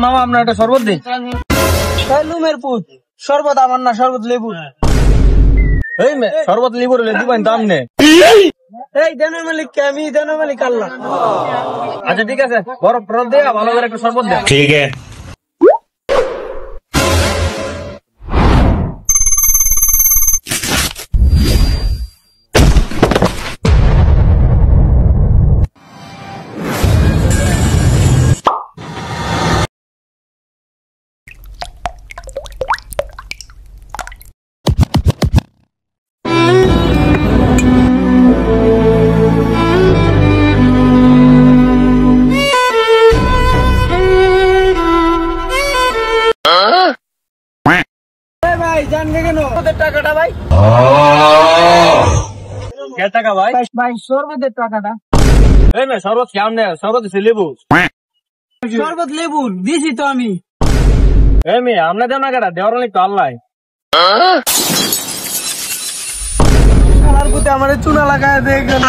মামা আপনার একটা শরবত দিন। লুমের পুত শরবত আমার না, শরবত লেবু। এই মে শরবত লিবুর দিবেন দাম নে। এই দেনের মালিক কে? আমি দেনের মালিক আল্লাহ। আচ্ছা ঠিক আছে, বরফ টরফ দিয়ে ভালো করে একটা শরবত দেন। ठीक है। ভাই জানবে কেন টাকাটা? ভাই কে টাকা ভাই? ভাই শরবতের টাকাটা। এই মে শরবত কেমন নেই? শরবত দিছি লেবু। শরবত লেবু দিছি তো আমি। এই মে আমরা দেব না কেটা? দেওয়ার অনেক তো আল্লাহ। আমার পুতে আমার চুনা লাগায় দেখেন।